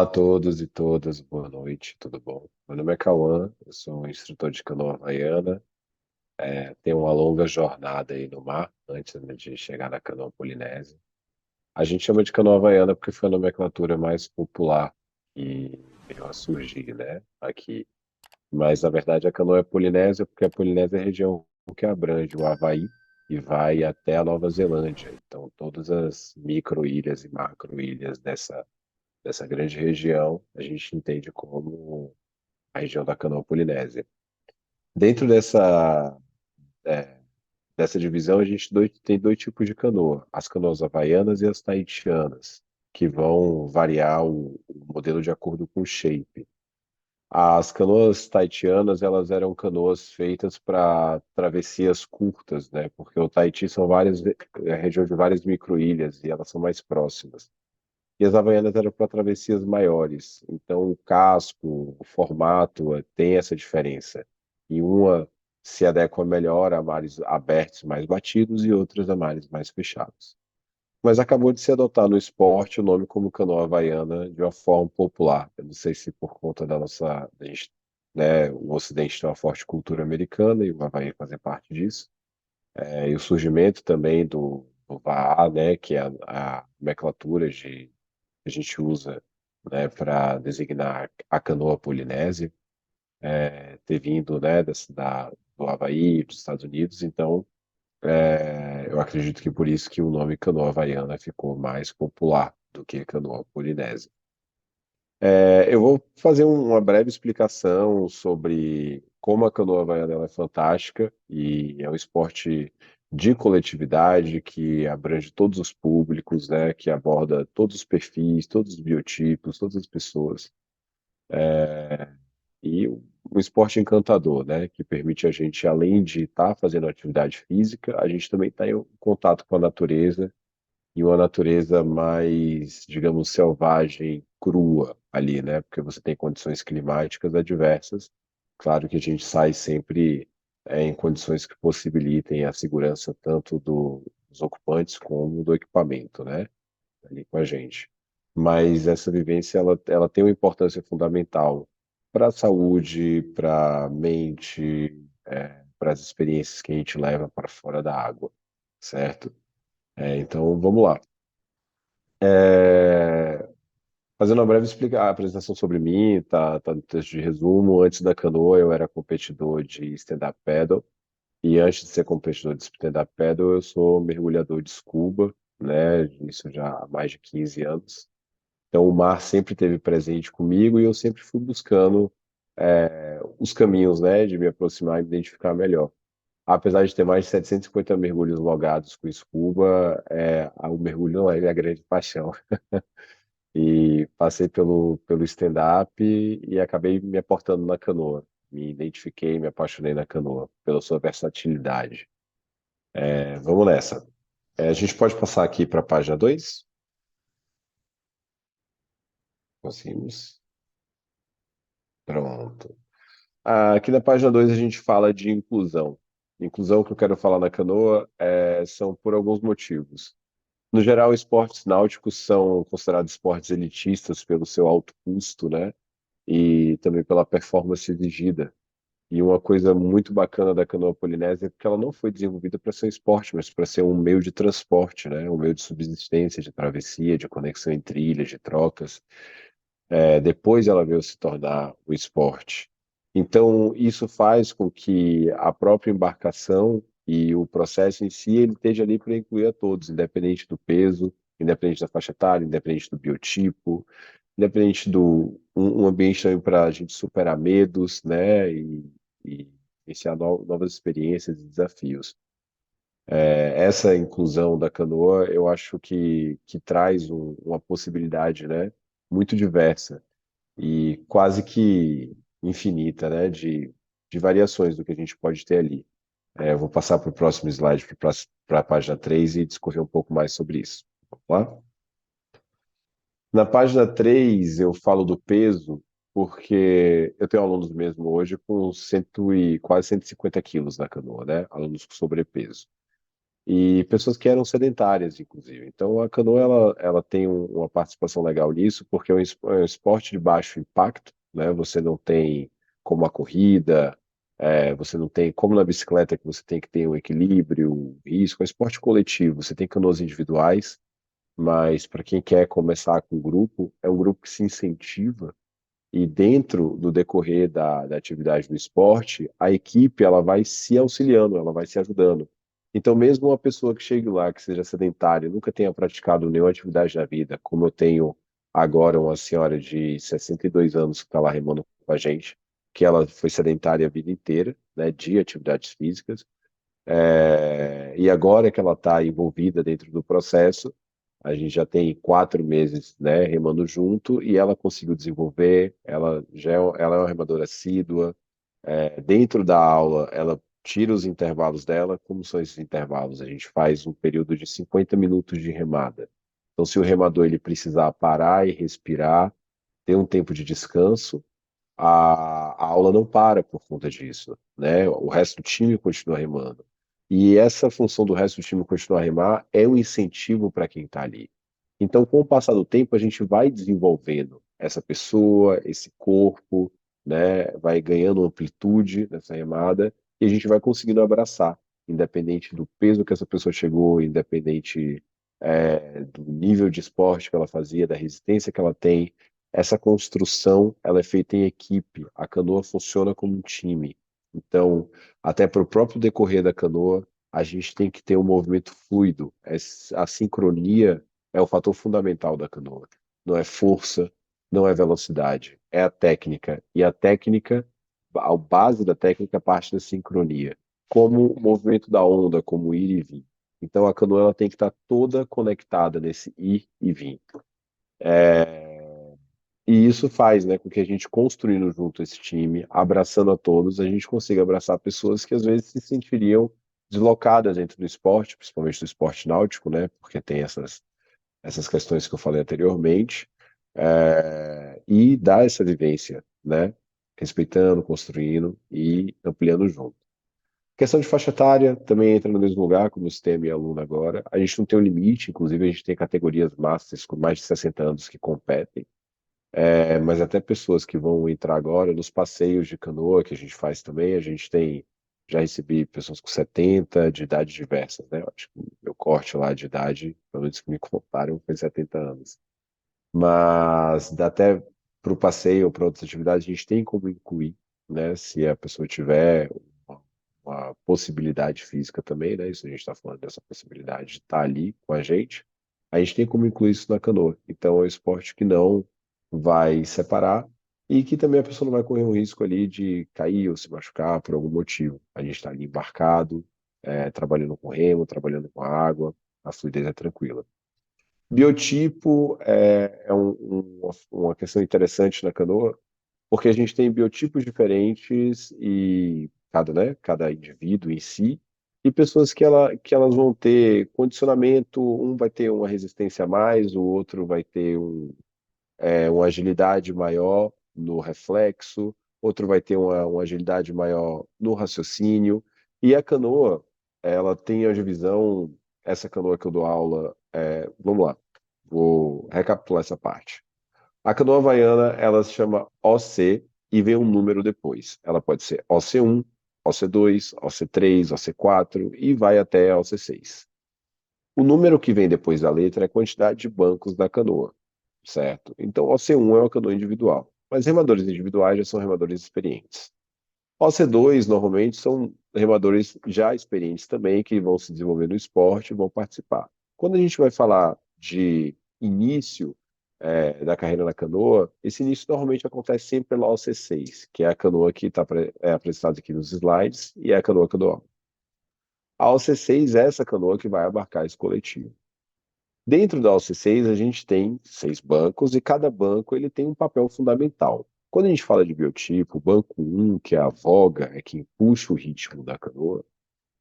Olá a todos e todas, boa noite, tudo bom? Meu nome é Cauã, eu sou um instrutor de canoa havaiana, tenho uma longa jornada aí no mar antes, né, de chegar na canoa polinésia. A gente chama de canoa havaiana porque foi a nomenclatura mais popular que veio a surgir, né, aqui. Mas na verdade a canoa é polinésia porque a Polinésia é a região que abrange o Havaí e vai até a Nova Zelândia. Então todas as micro-ilhas e macro-ilhas dessa grande região, a gente entende como a região da canoa polinésia. Dentro dessa divisão, a gente tem dois tipos de canoa: as canoas havaianas e as tahitianas, que vão variar o modelo de acordo com o shape. As canoas tahitianas, elas eram canoas feitas para travessias curtas, né? Porque o Tahiti são regiões de várias microilhas e elas são mais próximas. E as Havaianas eram para travessias maiores. Então, o casco, o formato tem essa diferença. E uma se adequa melhor a mares abertos, mais batidos, e outras a mares mais fechados. Mas acabou de se adotar no esporte o nome como canoa havaiana de uma forma popular. Eu não sei se por conta né, o Ocidente tem uma forte cultura americana e o Havaí fazer parte disso. E o surgimento também do vaa, né, que é a nomenclatura que a gente usa, né, para designar a canoa polinésia, ter vindo, né, do Havaí, dos Estados Unidos. Então, eu acredito que por isso que o nome canoa havaiana ficou mais popular do que canoa polinésia. Eu vou fazer uma breve explicação sobre como a canoa havaiana ela é fantástica e é um esporte de coletividade que abrange todos os públicos, né, que aborda todos os perfis, todos os biotipos, todas as pessoas. E um esporte encantador, né, que permite a gente, além de estar fazendo atividade física, a gente também está em contato com a natureza e uma natureza mais, digamos, selvagem, crua ali, né? Porque você tem condições climáticas adversas. Claro que a gente sai sempre em condições que possibilitem a segurança tanto dos ocupantes como do equipamento, né? Ali com a gente. Mas essa vivência, ela tem uma importância fundamental para a saúde, para a mente, para as experiências que a gente leva para fora da água, certo? Então, vamos lá. É, Fazendo uma breve apresentação sobre mim, tá no texto de resumo. Antes da canoa, eu era competidor de stand-up paddle. E antes de ser competidor de stand-up paddle, eu sou mergulhador de scuba, né? Isso já há mais de 15 anos. Então, o mar sempre esteve presente comigo e eu sempre fui buscando os caminhos, né? De me aproximar e me identificar melhor. Apesar de ter mais de 750 mergulhos logados com scuba, o mergulho não é minha grande paixão. E passei pelo stand-up e acabei me aportando na canoa. Me identifiquei, me apaixonei na canoa, pela sua versatilidade. Vamos nessa. A gente pode passar aqui para a página 2. Conseguimos? Pronto. Aqui na página 2 a gente fala de inclusão. Inclusão que eu quero falar na canoa são por alguns motivos. No geral, esportes náuticos são considerados esportes elitistas pelo seu alto custo, né? E também pela performance exigida. E uma coisa muito bacana da canoa polinésia é que ela não foi desenvolvida para ser um esporte, mas para ser um meio de transporte, né? Um meio de subsistência, de travessia, de conexão entre ilhas, de trocas. Depois ela veio se tornar o esporte. Então, isso faz com que a própria embarcação e o processo em si ele esteja ali para incluir a todos, independente do peso, independente da faixa etária, independente do biotipo, independente um ambiente também para a gente superar medos, né, e iniciar novas experiências e desafios. Essa inclusão da canoa, eu acho que traz uma possibilidade, né, muito diversa e quase que infinita, né, de variações do que a gente pode ter ali. Eu vou passar para o próximo slide, para a página 3 e discorrer um pouco mais sobre isso. Vamos lá? Na página 3 eu falo do peso, porque eu tenho alunos mesmo hoje com quase 150 quilos na canoa, né? Alunos com sobrepeso. e pessoas que eram sedentárias, inclusive. Então, a canoa ela tem uma participação legal nisso, porque é um esporte de baixo impacto, né? Você não tem como a corrida, você não tem como na bicicleta que você tem que ter um equilíbrio, um risco. É um esporte coletivo, você tem canoas individuais, mas para quem quer começar com um grupo, é um grupo que se incentiva e dentro do decorrer da atividade do esporte, a equipe ela vai se auxiliando, ela vai se ajudando. Então, mesmo uma pessoa que chegue lá, que seja sedentária, nunca tenha praticado nenhuma atividade na vida, como eu tenho agora uma senhora de 62 anos que está lá remando com a gente, que ela foi sedentária a vida inteira, né, de atividades físicas, e agora que ela está envolvida dentro do processo, a gente já tem 4 meses, né, remando junto e ela conseguiu desenvolver. Ela é uma remadora assídua. Dentro da aula, ela tira os intervalos dela. Como são esses intervalos? A gente faz um período de 50 minutos de remada. Então, se o remador ele precisar parar e respirar, ter um tempo de descanso, a aula não para por conta disso, né? O resto do time continua remando. E essa função do resto do time continuar a remar é um incentivo para quem está ali. Então, com o passar do tempo, a gente vai desenvolvendo essa pessoa, esse corpo, né? Vai ganhando amplitude nessa remada e a gente vai conseguindo abraçar, independente do peso que essa pessoa chegou, independente, do nível de esporte que ela fazia, da resistência que ela tem. Essa construção, ela é feita em equipe. A canoa funciona como um time. Então, até para o próprio decorrer da canoa, a gente tem que ter um movimento fluido. A sincronia é o fator fundamental da canoa. Não é força, não é velocidade, é a técnica. E a técnica, a base da técnica parte da sincronia, como o movimento da onda, como o ir e vir. Então a canoa ela tem que estar toda conectada nesse ir e vir. E isso faz, né, com que a gente construindo junto esse time, abraçando a todos, a gente consiga abraçar pessoas que às vezes se sentiriam deslocadas dentro do esporte, principalmente do esporte náutico, né, porque tem essas questões que eu falei anteriormente, e dar essa vivência, né? Respeitando, construindo e ampliando junto. Questão de faixa etária também entra no mesmo lugar, como você tem a minha aluna agora. A gente não tem um limite, inclusive a gente tem categorias masters com mais de 60 anos que competem, mas até pessoas que vão entrar agora nos passeios de canoa que a gente faz também, a gente tem, já recebi pessoas com 70, de idades diversas, né? Eu acho que o meu corte lá de idade, pelo menos que me contaram, foi 70 anos. Mas dá até para o passeio ou para outras atividades, a gente tem como incluir, né? Se a pessoa tiver uma possibilidade física também, né? Isso a gente está falando dessa possibilidade de estar ali com a gente tem como incluir isso na canoa. Então é um esporte que não vai separar e que também a pessoa não vai correr um risco ali de cair ou se machucar por algum motivo. A gente está ali embarcado, trabalhando com remo, trabalhando com água, a fluidez é tranquila. Biotipo é uma questão interessante na canoa, porque a gente tem biotipos diferentes e cada indivíduo em si, e pessoas que elas vão ter condicionamento, um vai ter uma resistência a mais, o outro vai ter uma agilidade maior no reflexo, outro vai ter uma agilidade maior no raciocínio, e a canoa, ela tem a divisão, essa canoa que eu dou aula, vamos lá, vou recapitular essa parte. A canoa havaiana, ela se chama OC e vem um número depois. Ela pode ser OC1, OC2, OC3, OC4 e vai até OC6. O número que vem depois da letra é a quantidade de bancos da canoa, certo? Então, OC1 é uma canoa individual, mas remadores individuais já são remadores experientes. OC2 normalmente são remadores já experientes também, que vão se desenvolver no esporte e vão participar. Quando a gente vai falar de início, da carreira na canoa, esse início normalmente acontece sempre pela OC6, que é a canoa que está apresentada aqui nos slides, e é a canoa que eu dou aula. A OC6 é essa canoa que vai abarcar esse coletivo. Dentro da OC6, a gente tem 6 bancos e cada banco ele tem um papel fundamental. Quando a gente fala de biotipo, o banco um, que é a voga, é quem puxa o ritmo da canoa,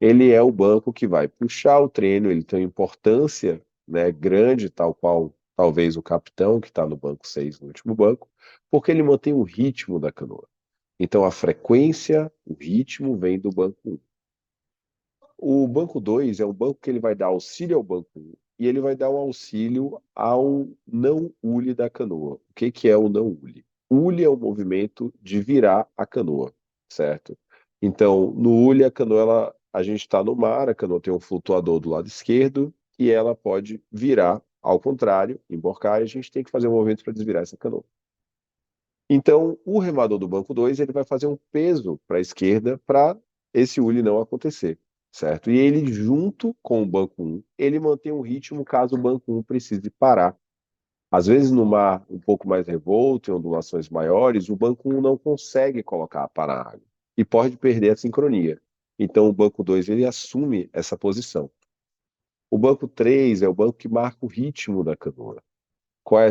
ele é o banco que vai puxar o treino, ele tem uma importância, né, grande, tal qual talvez o capitão, que está no banco 6, no último banco, porque ele mantém o ritmo da canoa. Então a frequência, o ritmo vem do banco um. O banco 2 é um banco que ele vai dar auxílio ao banco 1 e ele vai dar um auxílio ao não-ule da canoa. O que que é o não-ule? Ule é o movimento de virar a canoa, certo? Então, no ule, a canoa, a gente está no mar, a canoa tem um flutuador do lado esquerdo e ela pode virar ao contrário, emborcar, e a gente tem que fazer um movimento para desvirar essa canoa. Então, o remador do banco 2 ele vai fazer um peso para a esquerda para esse ule não acontecer, certo? E ele, junto com o banco um ele mantém um ritmo caso o banco um precise parar. Às vezes, no mar um pouco mais revolto, em ondulações maiores, o banco um não consegue colocar a pá na água e pode perder a sincronia. Então, o banco 2 ele assume essa posição. O banco 3 é o banco que marca o ritmo da canoa. Qual é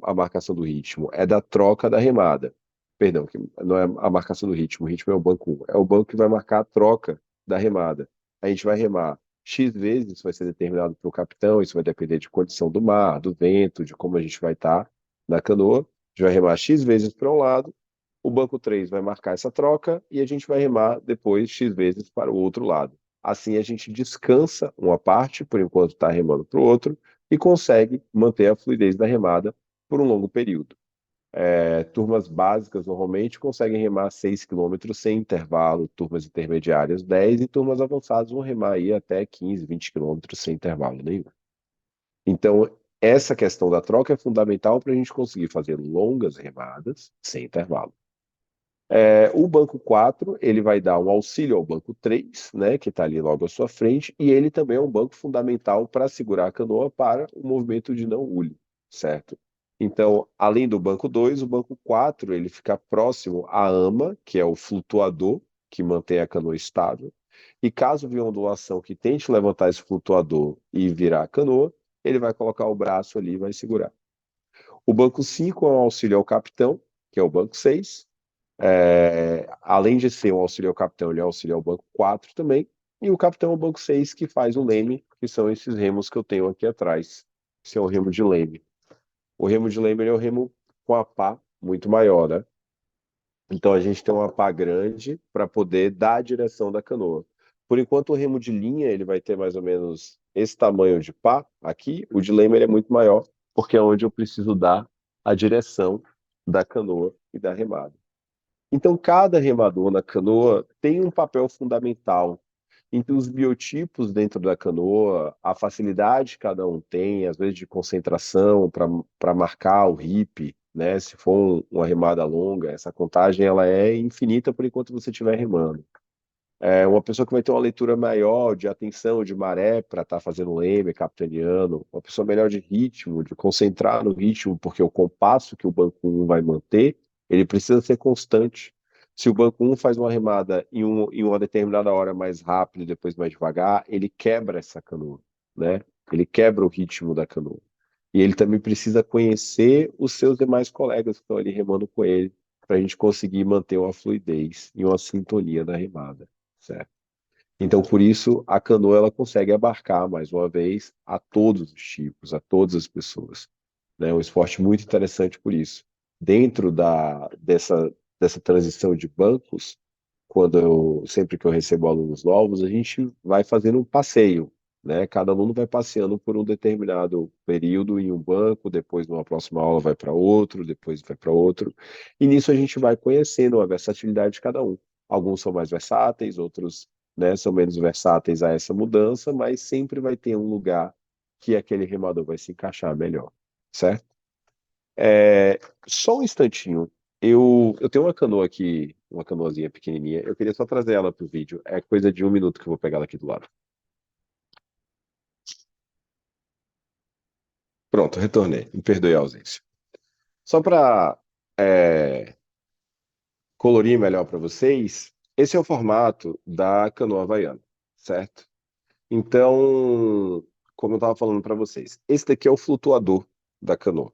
a marcação do ritmo? É da troca da remada. Perdão, que não é a marcação do ritmo. O ritmo é o banco 1. É o banco que vai marcar a troca da remada. A gente vai remar X vezes, isso vai ser determinado pelo capitão, isso vai depender de condição do mar, do vento, de como a gente vai estar na canoa. A gente vai remar X vezes para um lado, o banco 3 vai marcar essa troca e a gente vai remar depois X vezes para o outro lado. Assim a gente descansa uma parte, por enquanto está remando para o outro, e consegue manter a fluidez da remada por um longo período. Turmas básicas normalmente conseguem remar 6 quilômetros sem intervalo, turmas intermediárias 10 e turmas avançadas vão remar aí até 15, 20 quilômetros sem intervalo nenhum. Então, essa questão da troca é fundamental para a gente conseguir fazer longas remadas sem intervalo. O banco 4 ele vai dar um auxílio ao banco 3, né, que está ali logo à sua frente, e ele também é um banco fundamental para segurar a canoa para o movimento de não ule, certo? Então, além do banco 2, o banco 4 ele fica próximo à ama, que é o flutuador, que mantém a canoa estável, e caso venha uma ondulação que tente levantar esse flutuador e virar a canoa, ele vai colocar o braço ali e vai segurar. O banco 5 é um auxílio ao capitão, que é o banco 6, além de ser um auxílio ao capitão, ele é auxílio ao banco 4 também. E o capitão é o banco 6 que faz o leme, que são esses remos que eu tenho aqui atrás. Esse é o remo de leme. O remo de leme ele é o remo com a pá muito maior, né? Então a gente tem uma pá grande para poder dar a direção da canoa. Por enquanto o remo de linha ele vai ter mais ou menos esse tamanho de pá aqui. O de leme ele é muito maior, porque é onde eu preciso dar a direção da canoa e da remada. Então, cada remador na canoa tem um papel fundamental. Entre os biotipos dentro da canoa, a facilidade que cada um tem, às vezes de concentração para marcar o hip, né? Se for uma remada longa, essa contagem ela é infinita por enquanto você estiver remando. Uma pessoa que vai ter uma leitura maior de atenção, de maré para estar fazendo leme, capitaneando, uma pessoa melhor de ritmo, de concentrar no ritmo, porque o compasso que o banco um vai manter, ele precisa ser constante. Se o banco um faz uma remada em uma determinada hora mais rápido e depois mais devagar, ele quebra essa canoa, né? Ele quebra o ritmo da canoa. E ele também precisa conhecer os seus demais colegas que estão ali remando com ele, para a gente conseguir manter uma fluidez e uma sintonia na remada, certo? Então, por isso, a canoa ela consegue abarcar, mais uma vez, a todos os tipos, a todas as pessoas. Né? É um esporte muito interessante por isso. Dentro dessa transição de bancos, sempre que eu recebo alunos novos, a gente vai fazendo um passeio, né? Cada aluno vai passeando por um determinado período em um banco, depois numa próxima aula vai para outro, depois vai para outro, e nisso a gente vai conhecendo a versatilidade de cada um. Alguns são mais versáteis, outros, né, são menos versáteis a essa mudança, mas sempre vai ter um lugar que aquele remador vai se encaixar melhor, certo? É, Só um instantinho. Eu tenho uma canoa aqui, uma canoazinha pequenininha. Eu queria só trazer ela pro vídeo. É coisa de 1 minuto que eu vou pegar ela aqui do lado. Pronto, retornei. Me perdoe a ausência. Só para colorir melhor para vocês, esse é o formato da canoa havaiana, certo? Então, como eu estava falando para vocês, esse daqui é o flutuador da canoa,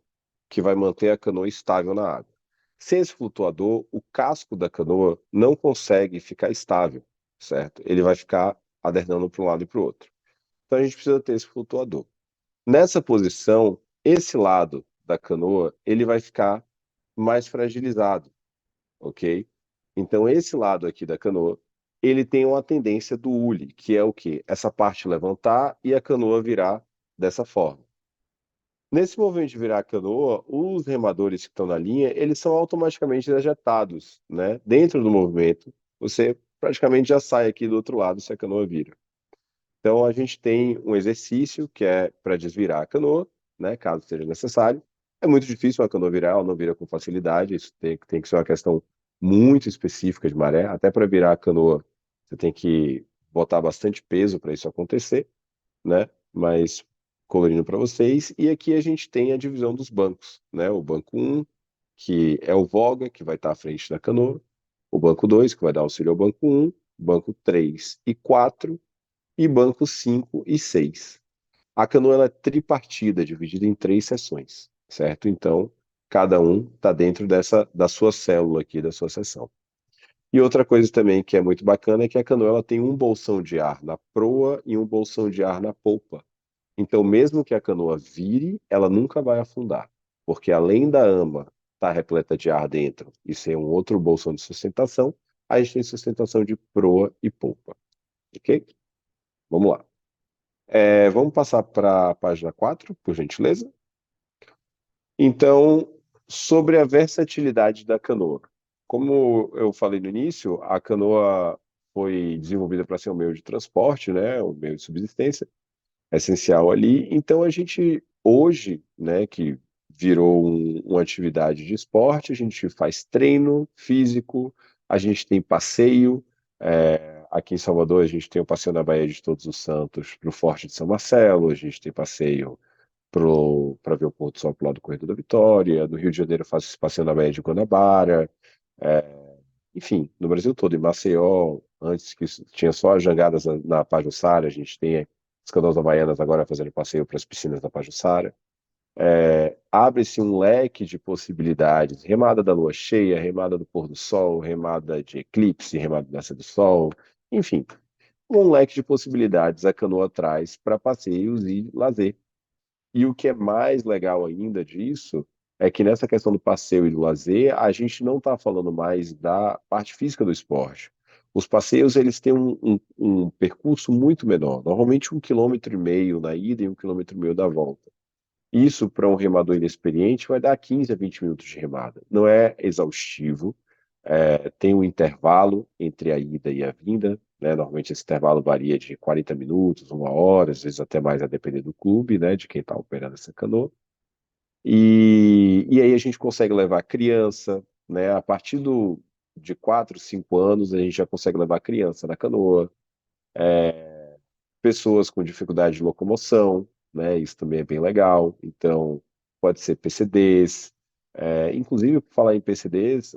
que vai manter a canoa estável na água. Sem esse flutuador, o casco da canoa não consegue ficar estável, certo? Ele vai ficar adernando para um lado e para o outro. Então a gente precisa ter esse flutuador. Nessa posição, esse lado da canoa, ele vai ficar mais fragilizado, ok? Então esse lado aqui da canoa ele tem uma tendência do ule, que é o quê? Essa parte levantar e a canoa virar dessa forma. Nesse movimento de virar a canoa, os remadores que estão na linha, eles são automaticamente ejetados, né? Dentro do movimento, você praticamente já sai aqui do outro lado se a canoa vira. Então, a gente tem um exercício que é para desvirar a canoa, né, caso seja necessário. É muito difícil uma canoa virar, ela não vira com facilidade, isso tem que ser uma questão muito específica de maré. Até para virar a canoa, você tem que botar bastante peso para isso acontecer, né? Mas colorindo para vocês. E aqui a gente tem a divisão dos bancos, né? O banco um, que é o voga, que vai estar à frente da canoa. O banco 2, que vai dar auxílio ao banco um. Banco 3 e 4 e bancos 5 e 6. A canoa ela é tripartida, dividida em três seções, certo? Então, cada um está dentro da sua célula aqui, da sua seção. E outra coisa também que é muito bacana é que a canoa ela tem um bolsão de ar na proa e um bolsão de ar na polpa. Então, mesmo que a canoa vire, ela nunca vai afundar, porque além da ama estar repleta de ar dentro e ser um outro bolsão de sustentação, a gente tem sustentação de proa e polpa, ok? Vamos lá. Vamos passar para a página 4, por gentileza. Então, sobre a versatilidade da canoa. Como eu falei no início, a canoa foi desenvolvida para ser um meio de transporte, né, um meio de subsistência essencial ali. Então, a gente, hoje, né, que virou uma atividade de esporte, a gente faz treino físico, a gente tem passeio. Aqui em Salvador, a gente tem o passeio na Baía de Todos os Santos para o Forte de São Marcelo, a gente tem passeio para ver o pôr do sol pro lado do Corredor da Vitória. No Rio de Janeiro, eu faço esse passeio na Baía de Guanabara. É, enfim, no Brasil todo, em Maceió, antes que tinha só as jangadas na Pajuçara, a gente tem as canoas havaianas agora fazendo passeio para as piscinas da Pajuçara. Abre-se um leque de possibilidades, remada da lua cheia, remada do pôr do sol, remada de eclipse, remada do nascer do sol, enfim, um leque de possibilidades a canoa traz para passeios e lazer. E o que é mais legal ainda disso é que nessa questão do passeio e do lazer, a gente não está falando mais da parte física do esporte. Os passeios eles têm um percurso muito menor, normalmente 1,5 km na ida e 1,5 km da volta. Isso, para um remador inexperiente, vai dar 15 a 20 minutos de remada. Não é exaustivo, tem um intervalo entre a ida e a vinda, né? Normalmente esse intervalo varia de 40 minutos, uma hora, às vezes até mais, a depender do clube, né? De quem está operando essa canoa. E aí a gente consegue levar criança, né? A partir de 4, 5 anos, a gente já consegue levar criança na canoa, pessoas com dificuldade de locomoção, né? Isso também é bem legal. Então, pode ser PCDs. Inclusive, por falar em PCDs,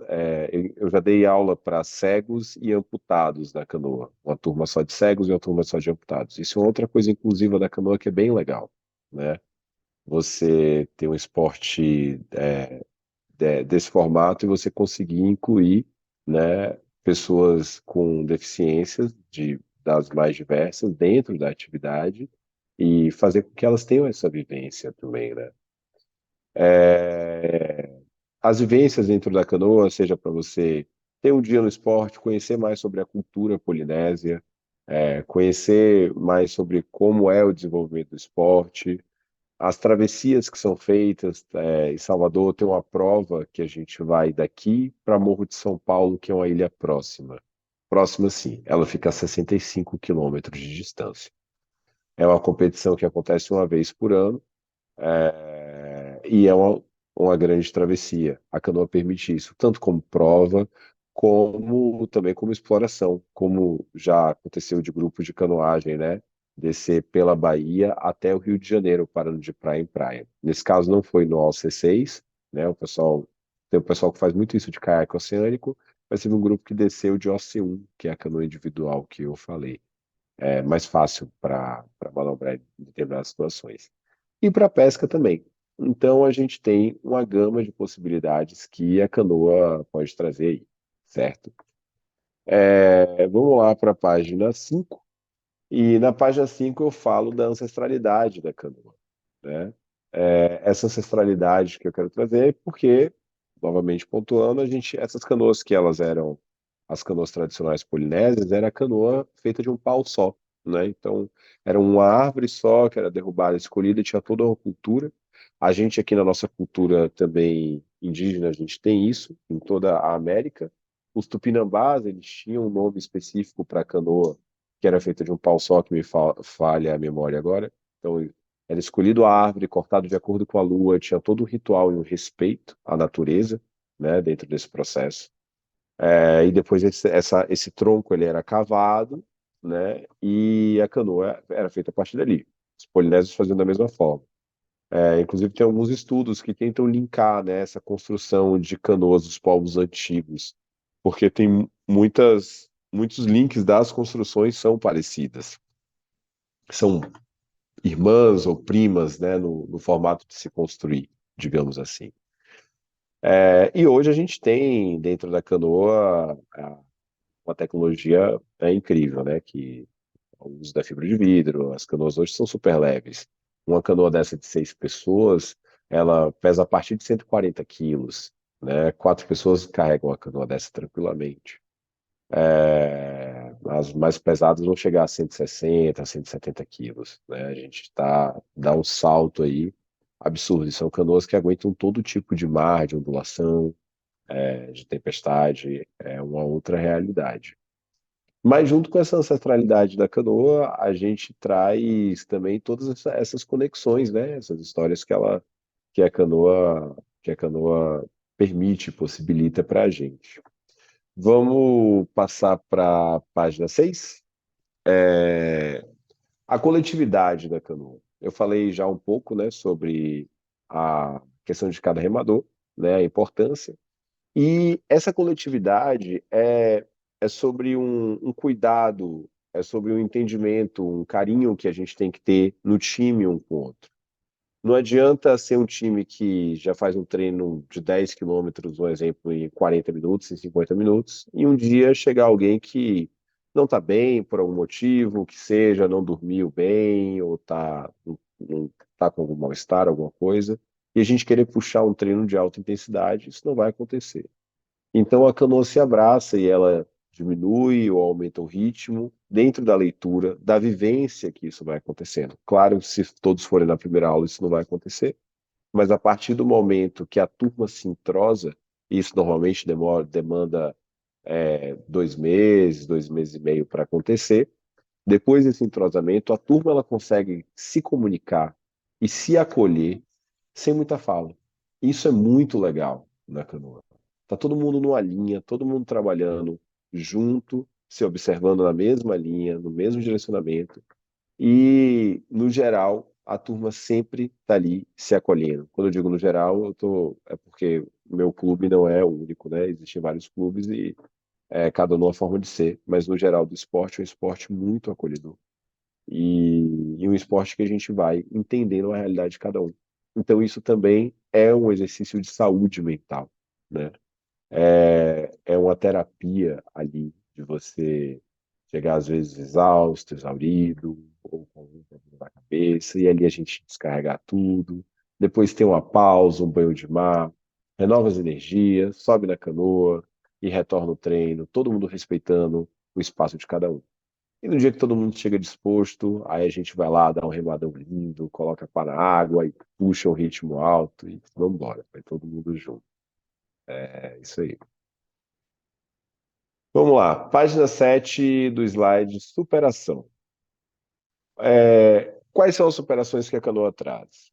eu já dei aula para cegos e amputados da canoa. Uma turma só de cegos e uma turma só de amputados. Isso é outra coisa inclusiva da canoa que é bem legal, né? Você ter um esporte desse formato e você conseguir incluir, né, pessoas com deficiências das mais diversas dentro da atividade e fazer com que elas tenham essa vivência também, né? É, As vivências dentro da canoa, seja para você ter um dia no esporte, conhecer mais sobre a cultura polinésia, conhecer mais sobre como é o desenvolvimento do esporte, as travessias que são feitas, em Salvador tem uma prova que a gente vai daqui para Morro de São Paulo, que é uma ilha próxima. Próxima, sim, ela fica a 65 quilômetros de distância. É uma competição que acontece uma vez por ano, e é uma grande travessia. A canoa permite isso, tanto como prova, como também como exploração, como já aconteceu de grupo de canoagem, né? Descer pela Bahia até o Rio de Janeiro, parando de praia em praia. Nesse caso não foi no Alce 6, né? Tem o pessoal que faz muito isso de caiaque oceânico, mas teve um grupo que desceu de OC1, que é a canoa individual que eu falei. É mais fácil para manobrar em determinadas situações. E para pesca também. Então a gente tem uma gama de possibilidades que a canoa pode trazer aí, certo? Vamos lá para a página 5. E na página 5 eu falo da ancestralidade da canoa, né? Essa ancestralidade que eu quero trazer, porque, novamente pontuando, essas canoas que elas eram as canoas tradicionais polinésias, era a canoa feita de um pau só, né? Então, era uma árvore só que era derrubada, escolhida, e tinha toda uma cultura. A gente aqui na nossa cultura também indígena, a gente tem isso em toda a América. Os tupinambás, eles tinham um nome específico para a canoa, que era feita de um pau só, que me falha a memória agora. Então, era escolhido a árvore, cortado de acordo com a lua, tinha todo um ritual e um respeito à natureza, né, dentro desse processo. E depois esse tronco ele era cavado, né, e a canoa era feita a partir dali. Os polinésios faziam da mesma forma. Inclusive tem alguns estudos que tentam linkar, né, essa construção de canoas dos povos antigos, porque tem muitos links das construções são parecidas. São irmãs ou primas, né, no formato de se construir, digamos assim. E hoje a gente tem dentro da canoa uma tecnologia incrível, né, que é o uso da fibra de vidro, as canoas hoje são super leves. Uma canoa dessa de 6 pessoas, ela pesa a partir de 140 quilos, né? 4 pessoas carregam uma canoa dessa tranquilamente. As mais pesadas vão chegar a 160, 170 quilos, né? A gente dá um salto aí absurdo. E são canoas que aguentam todo tipo de mar, de ondulação, de tempestade, é uma outra realidade. Mas junto com essa ancestralidade da canoa, a gente traz também todas essas conexões, né? Essas histórias que a canoa, que a canoa permite, possibilita para a gente. Vamos passar para a página 6. A coletividade da canoa. Eu falei já um pouco, né, sobre a questão de cada remador, né, a importância. E essa coletividade é sobre um cuidado, é sobre um entendimento, um carinho que a gente tem que ter no time um com o outro. Não adianta ser um time que já faz um treino de 10 quilômetros, um exemplo, em 40 minutos, em 50 minutos, e um dia chegar alguém que não está bem por algum motivo, que seja, não dormiu bem, ou não tá com algum mal-estar, alguma coisa, e a gente querer puxar um treino de alta intensidade, isso não vai acontecer. Então a canoa se abraça e ela diminui ou aumenta o ritmo dentro da leitura, da vivência que isso vai acontecendo. Claro, se todos forem na primeira aula, isso não vai acontecer, mas a partir do momento que a turma se entrosa, e isso normalmente demanda 2 meses, 2 meses e meio para acontecer. Depois desse entrosamento, a turma ela consegue se comunicar e se acolher sem muita fala. Isso é muito legal na canoa. Tá todo mundo numa linha, todo mundo trabalhando junto, se observando na mesma linha, no mesmo direcionamento. E, no geral, a turma sempre está ali se acolhendo. Quando eu digo no geral, é porque o meu clube não é o único, né? Existem vários clubes e cada um numa forma de ser, mas no geral do esporte é um esporte muito acolhedor. E um esporte que a gente vai entendendo a realidade de cada um. Então isso também é um exercício de saúde mental, né? É uma terapia ali de você chegar às vezes exausto, exaurido, ou com algum problema na cabeça, e ali a gente descarregar tudo. Depois tem uma pausa, um banho de mar, renova as energias, sobe na canoa e retorna o treino, todo mundo respeitando o espaço de cada um. E no dia que todo mundo chega disposto, aí a gente vai lá, dá um remadão lindo, coloca pá na água e puxa um ritmo alto e vamos embora, vai todo mundo junto. É isso aí. Vamos lá, página 7 do slide superação. Quais são as superações que a canoa traz?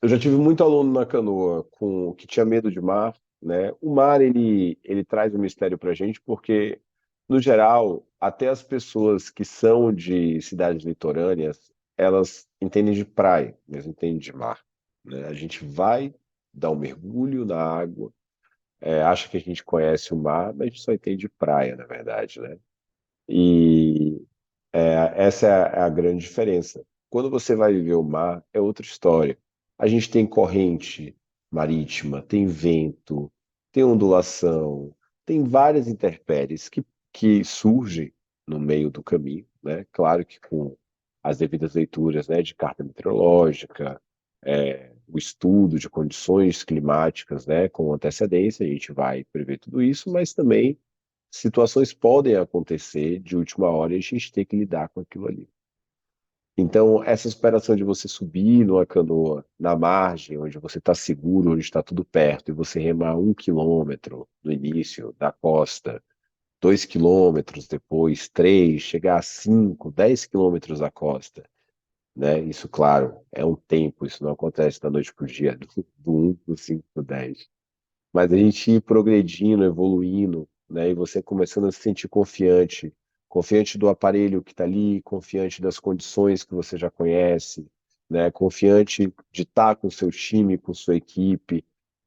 Eu já tive muito aluno na canoa que tinha medo de mar, né? O mar ele traz um mistério para a gente porque, no geral, até as pessoas que são de cidades litorâneas, elas entendem de praia, mas não entendem de mar, né? A gente vai dar um mergulho na água, acha que a gente conhece o mar, mas a gente só entende de praia, na verdade, né? E essa é a grande diferença. Quando você vai viver o mar, é outra história. A gente tem corrente marítima, tem vento, tem ondulação, tem várias intempéries que surgem no meio do caminho, né? Claro que com as devidas leituras, né, de carta meteorológica, o estudo de condições climáticas, né, com antecedência, a gente vai prever tudo isso, mas também situações podem acontecer de última hora e a gente tem que lidar com aquilo ali. Então, essa superação de você subir numa canoa na margem, onde você está seguro, onde está tudo perto, e você remar 1 quilômetro no início da costa, 2 quilômetros depois, três, chegar a 5, 10 quilômetros da costa, né? Isso, claro, é um tempo, isso não acontece da noite para o dia, do 1 para o 5 para o 10. Mas a gente ir progredindo, evoluindo, né? E você começando a se sentir confiante, confiante do aparelho que está ali, confiante das condições que você já conhece, né? Confiante de estar com o seu time, com sua equipe,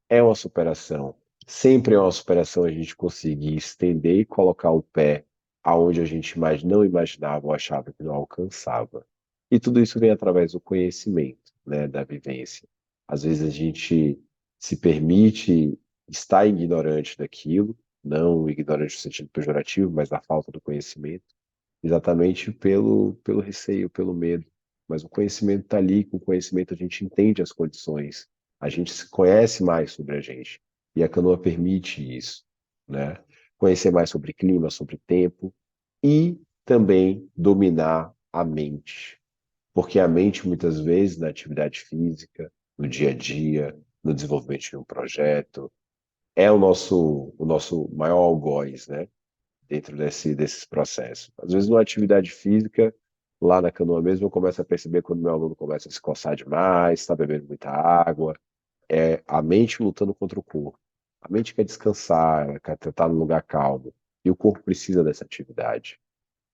é uma superação. Sempre é uma superação a gente conseguir estender e colocar o pé aonde a gente mais não imaginava ou achava que não alcançava. E tudo isso vem através do conhecimento, né, da vivência. Às vezes a gente se permite estar ignorante daquilo, não ignorante no sentido pejorativo, mas da falta do conhecimento, exatamente pelo receio, pelo medo. Mas o conhecimento está ali, com o conhecimento a gente entende as condições, a gente se conhece mais sobre a gente. E a canoa permite isso, né? Conhecer mais sobre clima, sobre tempo e também dominar a mente. Porque a mente, muitas vezes, na atividade física, no dia a dia, no desenvolvimento de um projeto, é o nosso maior algoz, né? Dentro desses processos. Às vezes, numa atividade física, lá na canoa mesmo, eu começo a perceber quando meu aluno começa a se coçar demais, está bebendo muita água. É a mente lutando contra o corpo. A mente quer descansar, ela quer estar num lugar calmo. E o corpo precisa dessa atividade.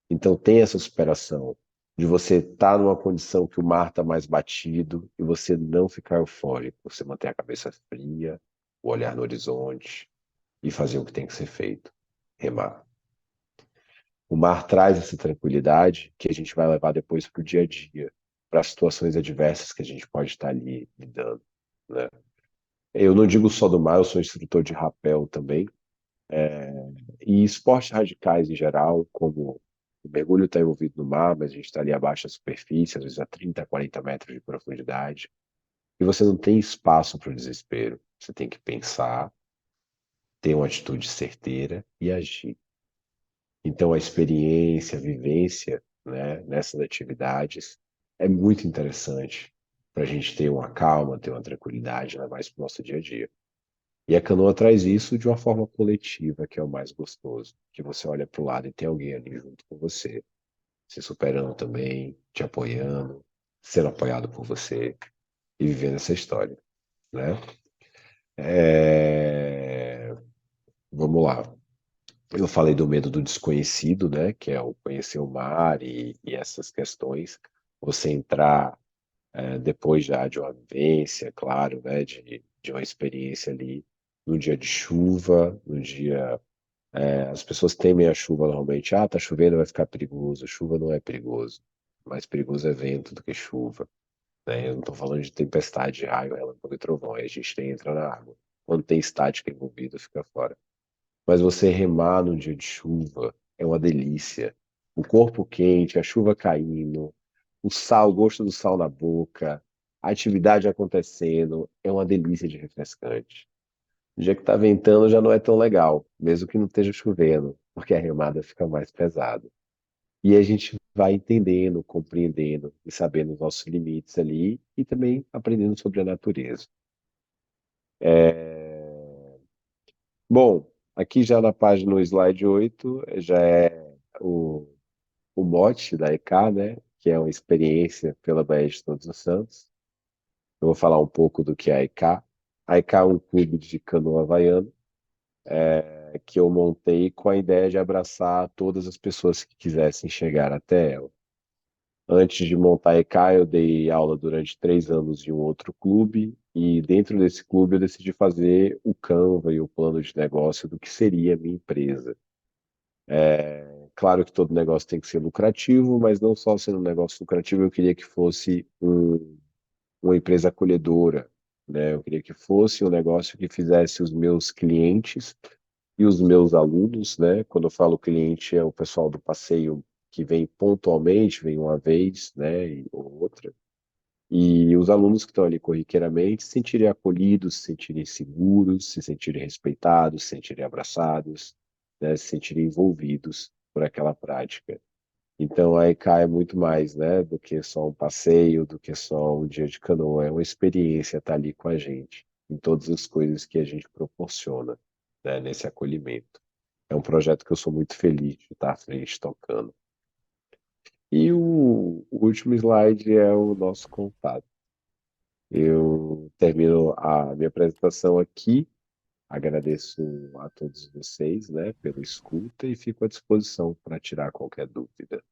Então, tem essa superação de você estar numa condição que o mar está mais batido e você não ficar eufórico. Você manter a cabeça fria, o olhar no horizonte e fazer o que tem que ser feito. Remar. O mar traz essa tranquilidade que a gente vai levar depois para o dia a dia, para as situações adversas que a gente pode estar ali lidando, né? Eu não digo só do mar, eu sou instrutor de rapel também, e esportes radicais em geral, como o mergulho está envolvido no mar, mas a gente está ali abaixo da superfície, às vezes a 30, 40 metros de profundidade, e você não tem espaço para o desespero. Você tem que pensar, ter uma atitude certeira e agir. Então, a experiência, a vivência, né, nessas atividades é muito interessante para a gente ter uma calma, ter uma tranquilidade, levar isso para o nosso dia a dia. E a canoa traz isso de uma forma coletiva, que é o mais gostoso, que você olha para o lado e tem alguém ali junto com você, se superando também, te apoiando, sendo apoiado por você e vivendo essa história, né? É, Vamos lá. Eu falei do medo do desconhecido, né? Que é o conhecer o mar e essas questões. Você entrar depois já de uma vivência, claro, né? De uma experiência ali no dia de chuva, no dia. As pessoas temem a chuva normalmente. Ah, tá chovendo, vai ficar perigoso. Chuva não é perigoso. Mais perigoso é vento do que chuva, né? Eu não estou falando de tempestade, raio, relâmpago e trovão. Aí a gente tem entra na água. Quando tem estática envolvida, fica fora. Mas você remar no dia de chuva é uma delícia. O corpo quente, a chuva caindo, o sal, o gosto do sal na boca, a atividade acontecendo, é uma delícia de refrescante. No dia que tá ventando já não é tão legal, mesmo que não esteja chovendo, porque a remada fica mais pesada. E a gente vai entendendo, compreendendo e sabendo os nossos limites ali e também aprendendo sobre a natureza. Bom, aqui já na página, no slide 8 já é o mote da EK, né? Que é uma experiência pela Baía de Todos os Santos. Eu vou falar um pouco do que é a EK. A EK é um clube de canoa havaiano que eu montei com a ideia de abraçar todas as pessoas que quisessem chegar até ela. Antes de montar a EK, eu dei aula durante 3 anos em um outro clube, e dentro desse clube eu decidi fazer o Canva e o plano de negócio do que seria a minha empresa. Claro que todo negócio tem que ser lucrativo, mas não só sendo um negócio lucrativo, eu queria que fosse uma empresa acolhedora, né? Eu queria que fosse um negócio que fizesse os meus clientes e os meus alunos, né? Quando eu falo cliente, é o pessoal do passeio que vem pontualmente, vem uma vez, né? Ou outra. E os alunos que estão ali corriqueiramente se sentirem acolhidos, se sentirem seguros, se sentirem respeitados, se sentirem abraçados. né, se sentirem envolvidos por aquela prática. Então aí cai muito mais, né, do que só um passeio, do que só um dia de canoa, é uma experiência estar ali com a gente, em todas as coisas que a gente proporciona, né, nesse acolhimento. É um projeto que eu sou muito feliz de estar à frente tocando. E o último slide é o nosso contato. Eu termino a minha apresentação aqui. Agradeço a todos vocês, né, pela escuta e fico à disposição para tirar qualquer dúvida.